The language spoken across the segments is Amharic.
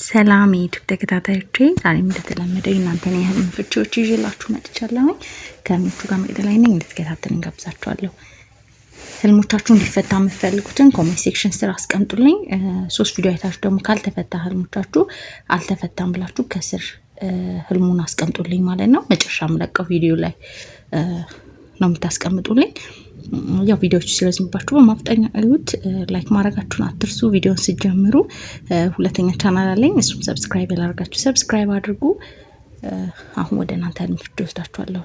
ሰላም የዩቲዩብ ተከታታዮቼ ዛሬም እንደተለመደው እናንተን የህልም ፍቺዎች ይዤላችሁ መጥቻለሁ። ከምቹ ጋር መቅደላይ ነኝ። እንድትከታተሉኝ ጋብዛችኋለሁ። ህልሞቻችሁ እንዲፈታ የምትፈልጉትን ኮሜንት ሴክሽን ስር አስቀምጡልኝ። 3 ቪዲዮ አይታችሁ ደግሞ ካልተፈታ ህልሞቻችሁ አልተፈታም ብላችሁ ከስር ህልሙን አስቀምጡልኝ ማለት ነው። መጨረሻ የምለቀው ቪዲዮ ላይ ነው የምታስቀምጡልኝ። ያው ቪዲዮዎች ሲረዝምባችሁ በማፍጠኛ እዩት። ላይክ ማድረጋችሁን አትርሱ። ቪዲዮን ሲጀምሩ ሁለተኛ ቻናል አለኝ፣ እሱም ሰብስክራይብ ያላደርጋችሁ ሰብስክራይብ አድርጉ። አሁን ወደ እናንተ ህልም ፍቺ ወስዳችኋለሁ።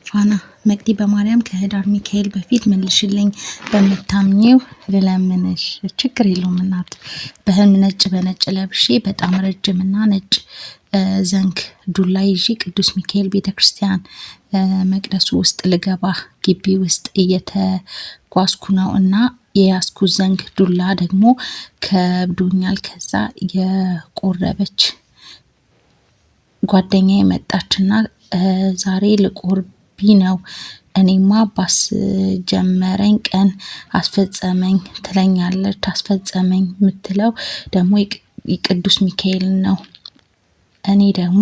ፋና መቅዲ በማርያም ከህዳር ሚካኤል በፊት መልሽልኝ፣ በምታምኚው ልለምንሽ። ችግር የለውም እናት። በህልም ነጭ በነጭ ለብሼ በጣም ረጅምና ነጭ ዘንግ ዱላ ይዤ ቅዱስ ሚካኤል ቤተክርስቲያን መቅደሱ ውስጥ ልገባ ግቢ ውስጥ እየተጓዝኩ ነው እና የያዝኩ ዘንግ ዱላ ደግሞ ከብዶኛል። ከዛ የቆረበች ጓደኛ የመጣችና ዛሬ ልቆርቢ ነው፣ እኔማ ባስጀመረኝ ቀን አስፈጸመኝ ትለኛለች። አስፈጸመኝ የምትለው ደግሞ የቅዱስ ሚካኤል ነው። እኔ ደግሞ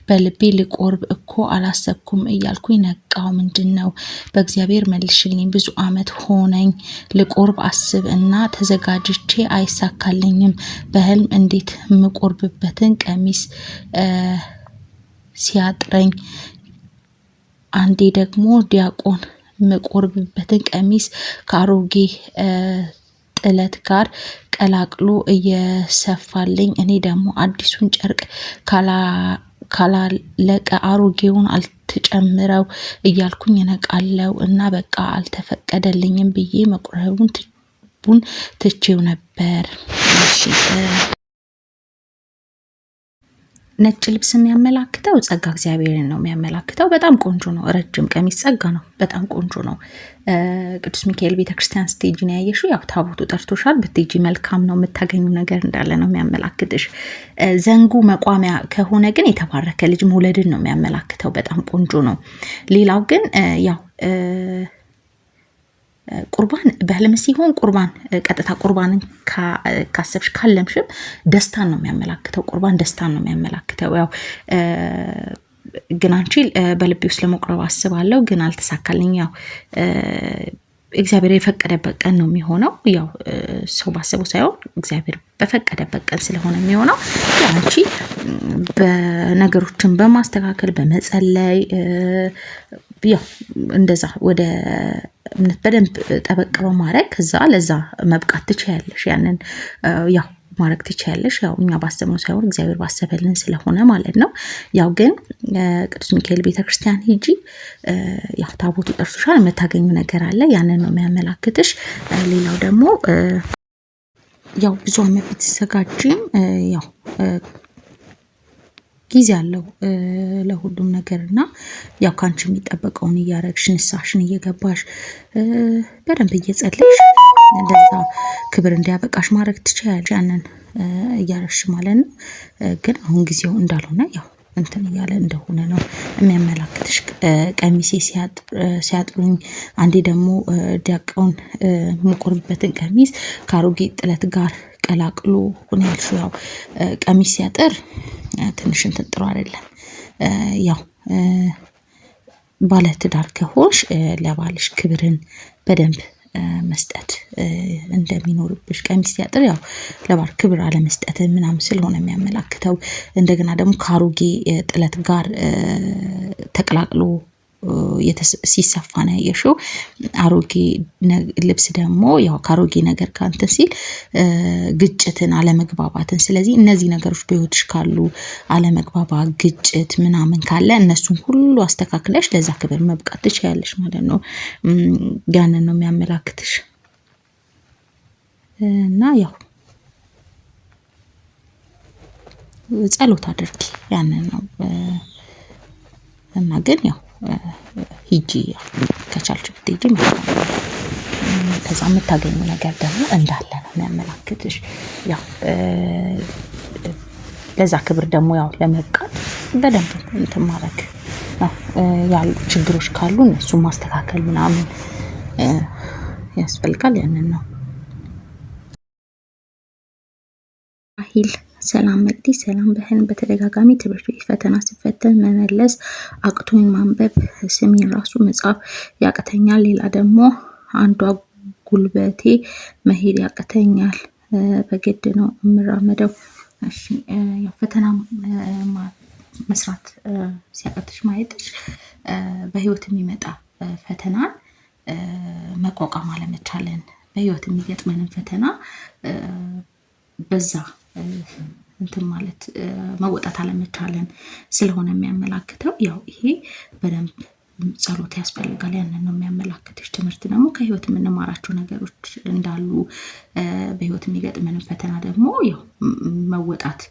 በልቤ ልቆርብ እኮ አላሰብኩም እያልኩኝ ነቃው። ምንድን ነው? በእግዚአብሔር መልሽልኝ፣ ብዙ አመት ሆነኝ ልቆርብ አስብ እና ተዘጋጅቼ አይሳካልኝም። በህልም እንዴት የምቆርብበትን ቀሚስ ሲያጥረኝ፣ አንዴ ደግሞ ዲያቆን የምቆርብበትን ቀሚስ ከአሮጌ ጥለት ጋር ቀላቅሎ እየሰፋልኝ፣ እኔ ደግሞ አዲሱን ጨርቅ ካላለቀ አሮጌውን አልተጨምረው እያልኩኝ እነቃለው እና በቃ አልተፈቀደልኝም ብዬ መቁረቡን ትቼው ነበር። ነጭ ልብስ የሚያመላክተው ጸጋ እግዚአብሔርን ነው የሚያመላክተው። በጣም ቆንጆ ነው። ረጅም ቀሚስ ጸጋ ነው። በጣም ቆንጆ ነው። ቅዱስ ሚካኤል ቤተክርስቲያን ስቴጅ ነው ያየሽው። ያው ታቦቱ ጠርቶሻል። ብትሄጂ መልካም ነው። የምታገኙ ነገር እንዳለ ነው የሚያመላክትሽ። ዘንጉ መቋሚያ ከሆነ ግን የተባረከ ልጅ መውለድን ነው የሚያመላክተው። በጣም ቆንጆ ነው። ሌላው ግን ያው ቁርባን በህልም ሲሆን ቁርባን ቀጥታ ቁርባንን ካሰብሽ ካለምሽም ደስታን ነው የሚያመላክተው። ቁርባን ደስታን ነው የሚያመላክተው። ያው ግን አንቺ በልቤ ውስጥ ለመቁረብ አስባለሁ ግን አልተሳካልኝ። ያው እግዚአብሔር የፈቀደበት ቀን ነው የሚሆነው። ያው ሰው ባሰበው ሳይሆን እግዚአብሔር በፈቀደበት ቀን ስለሆነ የሚሆነው አንቺ በነገሮችን በማስተካከል በመጸለይ ያው እንደዛ ወደ እምነት በደንብ ጠበቅ በማድረግ ከዛ ለዛ መብቃት ትችያለሽ። ያንን ያው ማድረግ ትችያለሽ። ያው እኛ ባሰብነው ሳይሆን እግዚአብሔር ባሰበልን ስለሆነ ማለት ነው። ያው ግን ቅዱስ ሚካኤል ቤተክርስቲያን ሂጂ። ያው ታቦቱ ጠርቶሻል። የምታገኙ ነገር አለ። ያንን ነው የሚያመላክትሽ። ሌላው ደግሞ ያው ብዙ አመት ብትዘጋጂም ያው ጊዜ አለው ለሁሉም ነገር እና ያው ካንቺ የሚጠበቀውን እያረግሽ ንስሐሽን እየገባሽ በደንብ እየጸለይሽ እንደዛ ክብር እንዲያበቃሽ ማድረግ ትችያለሽ። ያንን እያረግሽ ማለት ነው። ግን አሁን ጊዜው እንዳልሆነ ያው እንትን እያለ እንደሆነ ነው የሚያመላክትሽ። ቀሚሴ ሲያጥሩኝ፣ አንዴ ደግሞ ዲያቆን የምቆርብበትን ቀሚስ ከአሮጌ ጥለት ጋር ቀላቅሎ ሆነ ያልሽው። ያው ቀሚስ ሲያጥር ትንሽ እንትን ጥሩ አይደለም። ያው ባለ ትዳር ከሆንሽ ለባልሽ ክብርን በደንብ መስጠት እንደሚኖርብሽ፣ ቀሚስ ሲያጥር ያው ለባል ክብር አለመስጠት ምናምን ስለሆነ የሚያመላክተው። እንደገና ደግሞ ከአሮጌ ጥለት ጋር ተቀላቅሎ ሲሰፋ ነው ያየሽው። አሮጌ ልብስ ደግሞ ያው ከአሮጌ ነገር ካንተ ሲል ግጭትን፣ አለመግባባትን። ስለዚህ እነዚህ ነገሮች በህይወትሽ ካሉ አለመግባባት፣ ግጭት ምናምን ካለ እነሱን ሁሉ አስተካክለሽ ለዛ ክብር መብቃት ትችያለሽ ማለት ነው። ያንን ነው የሚያመላክትሽ እና ያው ጸሎት አድርጊ። ያንን ነው እና ግን ያው ሂጂ ከቻልሽ ብትሄጂ ማለት ነው። ከዛ የምታገኙ ነገር ደግሞ እንዳለ ነው የሚያመላክትሽ። ያው ለዛ ክብር ደግሞ ያው ለመብቃት በደንብ እንትን ማድረግ ነው። ያሉ ችግሮች ካሉ እነሱ ማስተካከል ምናምን ያስፈልጋል። ያንን ነው። ሂል ሰላም መቅዲ ሰላም በህልም በተደጋጋሚ ትምህርት ቤት ፈተና ስፈተን መመለስ አቅቶኝ ማንበብ ስሜን ራሱ መጻፍ ያቅተኛል። ሌላ ደግሞ አንዷ ጉልበቴ መሄድ ያቅተኛል። በግድ ነው የምራመደው። እሺ ያው ፈተና መስራት ሲያቅትሽ ማየትሽ በህይወት የሚመጣ ፈተናን መቋቋም አለመቻለን፣ በህይወት የሚገጥመንን ፈተና በዛ እንትን ማለት መወጣት አለመቻለን ስለሆነ የሚያመላክተው ያው ይሄ በደንብ ጸሎት ያስፈልጋል። ያንን ነው የሚያመላክትሽ። ትምህርት ደግሞ ከህይወት የምንማራቸው ነገሮች እንዳሉ በህይወት የሚገጥመንን ፈተና ደግሞ ያው መወጣት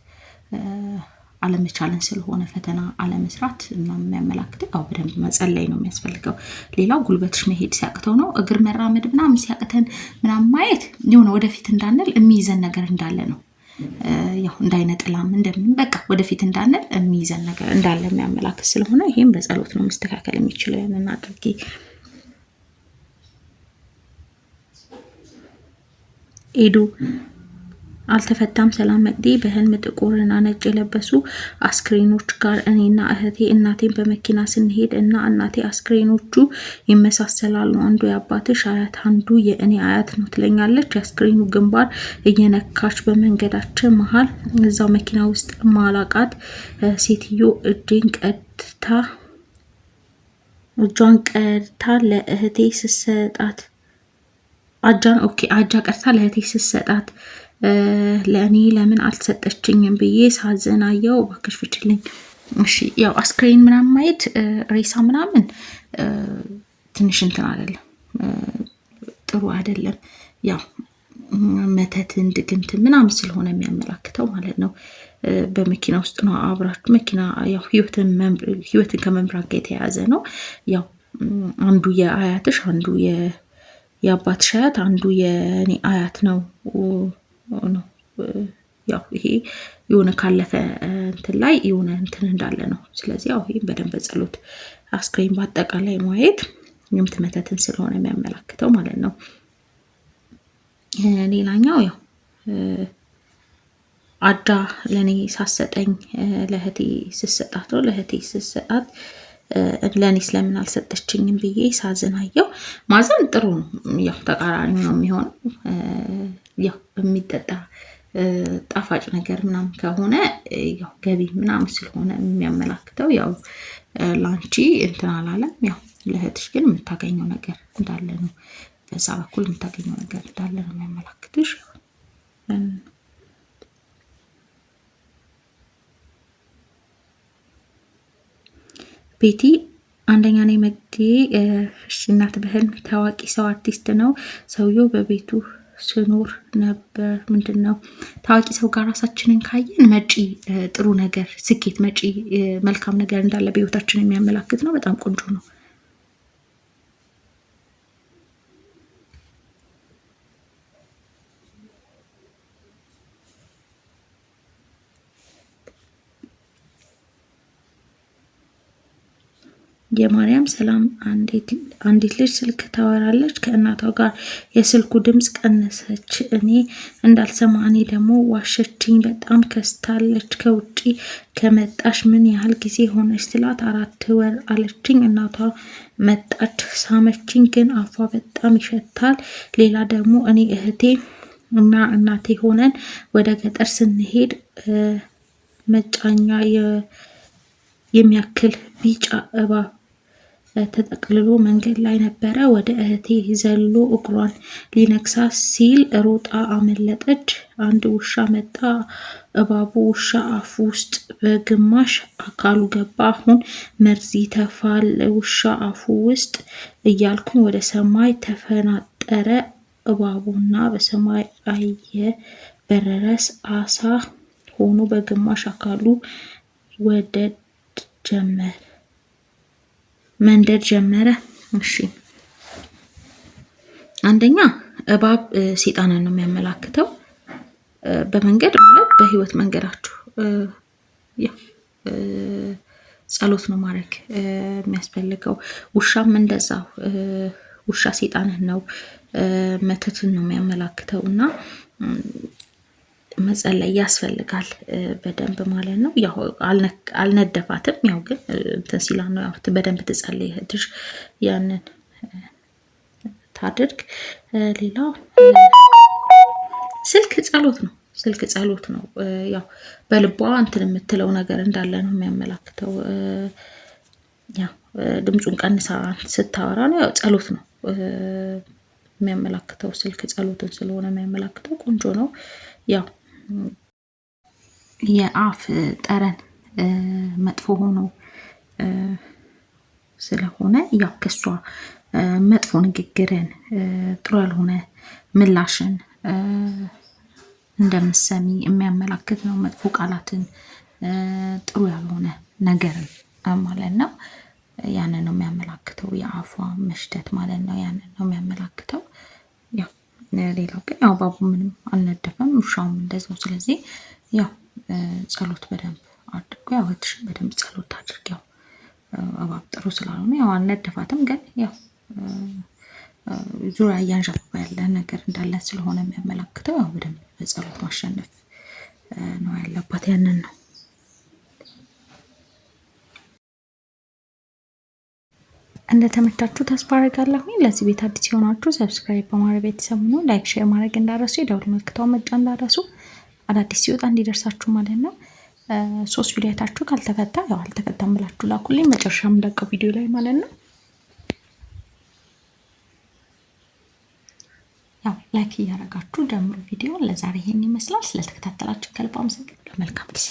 አለመቻለን ስለሆነ ፈተና አለመስራት እና የሚያመላክተው ያው በደንብ መጸለይ ነው የሚያስፈልገው። ሌላው ጉልበትሽ መሄድ ሲያቅተው ነው። እግር መራመድ ምናምን ሲያቅተን ምናምን ማየት የሆነ ወደፊት እንዳንል የሚይዘን ነገር እንዳለ ነው። ያው እንዳይነ ጥላም እንደምን በቃ ወደፊት እንዳንል የሚይዘን ነገር እንዳለ የሚያመላክት ስለሆነ ይሄም በጸሎት ነው መስተካከል የሚችለው። ያንን አድርጊ። ኤዱ አልተፈታም ሰላም መቅዲ በህልም ጥቁርና ነጭ የለበሱ አስክሬኖች ጋር እኔና እህቴ እናቴን በመኪና ስንሄድ እና እናቴ አስክሬኖቹ ይመሳሰላሉ። አንዱ የአባትሽ አያት አንዱ የእኔ አያት ነው ትለኛለች። የአስክሬኑ ግንባር እየነካች በመንገዳችን መሀል እዛው መኪና ውስጥ ማላቃት ሴትዮ እጇን ቀድታ ለእህቴ ስሰጣት አጃ ቀርታ ለእህቴ ስሰጣት ለእኔ ለምን አልተሰጠችኝም ብዬ ሳዘናየው እባክሽ ፍችልኝ። እሺ ያው አስክሬን ምናምን ማየት ሬሳ ምናምን ትንሽ እንትን አይደለም፣ ጥሩ አይደለም። ያው መተትን ድግምት ምናምን ስለሆነ የሚያመላክተው ማለት ነው። በመኪና ውስጥ ነው አብራችሁ መኪና ያው ህይወትን ከመምራት ጋር የተያያዘ ነው። ያው አንዱ የአያትሽ አንዱ የአባትሽ አያት አንዱ የኔ አያት ነው። ያው ይሄ የሆነ ካለፈ እንትን ላይ የሆነ እንትን እንዳለ ነው። ስለዚህ ያው ይሄ በደንብ ጸሎት አስክሬን በአጠቃላይ ማየት የምትመተትን ስለሆነ የሚያመላክተው ማለት ነው። ሌላኛው ያው አዳ ለኔ ሳሰጠኝ ለእህቴ ስሰጣት ነው። ለእህቴ ስሰጣት ለእኔ ስለምን አልሰጠችኝም ብዬ ሳዝናየው ማዘን ጥሩ ነው። ያው ተቃራኒ ነው የሚሆነው። ያው የሚጠጣ ጣፋጭ ነገር ምናምን ከሆነ ያው ገቢ ምናምን ስለሆነ የሚያመላክተው ያው ላንቺ እንትን አላለም። ያው ለእህትሽ ግን የምታገኘው ነገር እንዳለ ነው። በዛ በኩል የምታገኘው ነገር እንዳለ ነው የሚያመላክትሽ። ቤቲ አንደኛ ነኝ መቅዲ እናት በህልም ታዋቂ ሰው አርቲስት ነው። ሰውየው በቤቱ ስኖር ነበር። ምንድን ነው ታዋቂ ሰው ጋር ራሳችንን ካየን መጪ ጥሩ ነገር ስኬት፣ መጪ መልካም ነገር እንዳለ በህይወታችን የሚያመላክት ነው። በጣም ቆንጆ ነው። የማርያም ሰላም አንዲት ልጅ ስልክ ታወራለች ከእናቷ ጋር። የስልኩ ድምፅ ቀነሰች፣ እኔ እንዳልሰማ። እኔ ደግሞ ዋሸችኝ። በጣም ከስታለች። ከውጪ ከመጣሽ ምን ያህል ጊዜ ሆነች ስላት 4 ወር አለችኝ። እናቷ መጣች፣ ሳመችኝ፣ ግን አፏ በጣም ይሸታል። ሌላ ደግሞ እኔ እህቴ እና እናቴ ሆነን ወደ ገጠር ስንሄድ መጫኛ የሚያክል ቢጫ እባብ ተጠቅልሎ መንገድ ላይ ነበረ። ወደ እህቴ ዘሎ እግሯን ሊነክሳ ሲል ሮጣ አመለጠች። አንድ ውሻ መጣ። እባቡ ውሻ አፉ ውስጥ በግማሽ አካሉ ገባ። አሁን መርዝ ይተፋል ውሻ አፉ ውስጥ እያልኩኝ ወደ ሰማይ ተፈናጠረ። እባቡና በሰማይ አየ በረረስ አሳ ሆኖ በግማሽ አካሉ መንደድ ጀመረ። እሺ አንደኛ እባብ ሰይጣንን ነው የሚያመላክተው። በመንገድ ማለት በህይወት መንገዳችሁ ጸሎት ነው ማድረግ የሚያስፈልገው። ውሻም እንደዛው ውሻ ሰይጣንን ነው መተትን ነው የሚያመላክተው እና መጸለይ ያስፈልጋል በደንብ ማለት ነው። ያው አልነደፋትም፣ ያው ግን እንትን ሲላ ነው ያው በደንብ ትጸልይ እህትሽ ያንን ታድርግ። ሌላው ስልክ ጸሎት ነው። ያው በልቧ እንትን የምትለው ነገር እንዳለ ነው የሚያመላክተው። ያው ድምፁን ቀንሳ ስታወራ ነው፣ ያው ጸሎት ነው የሚያመላክተው። ስልክ ጸሎትን ስለሆነ የሚያመላክተው ቆንጆ ነው። ያው የአፍ ጠረን መጥፎ ሆኖ ስለሆነ ያው ከሷ መጥፎ ንግግርን፣ ጥሩ ያልሆነ ምላሽን እንደምትሰሚ የሚያመላክት ነው። መጥፎ ቃላትን፣ ጥሩ ያልሆነ ነገርን ማለት ነው። ያንን ነው የሚያመላክተው። የአፏ መሽተት ማለት ነው። ያንን ነው የሚያመላክተው። ያው ሌላው ግን ያው ባቡ ምንም አልነደፈም፣ ውሻውም እንደዛው። ስለዚህ ያው ጸሎት በደንብ አድርጎ ያው እህትሽን በደንብ ጸሎት አድርግ። ያው እባብ ጥሩ ስላልሆነ ያው አልነደፋትም፣ ግን ያው ዙሪያ እያንዣበበ ያለ ነገር እንዳለ ስለሆነ የሚያመላክተው ያው በደንብ በጸሎት ማሸነፍ ነው ያለባት። ያንን ነው። እንደተመቻችሁ ተስፋ አደርጋለሁኝ። ለዚህ ቤት አዲስ የሆናችሁ ሰብስክራይብ በማድረግ ቤተሰብ ነው። ላይክ፣ ሼር ማድረግ እንዳረሱ፣ የደውል ምልክቷን መጫን እንዳረሱ፣ አዳዲስ ሲወጣ እንዲደርሳችሁ ማለት ነው። 3 ቪዲዮ አይታችሁ ካልተፈታ ያው አልተፈታም ብላችሁ ላኩልኝ፣ መጨረሻም እንደቀው ቪዲዮ ላይ ማለት ነው። ያው ላይክ እያደረጋችሁ ጀምሩ ቪዲዮ። ለዛሬ ይሄን ይመስላል። ስለተከታተላችሁ ከልብ አመሰግናለሁ። መልካም ጊዜ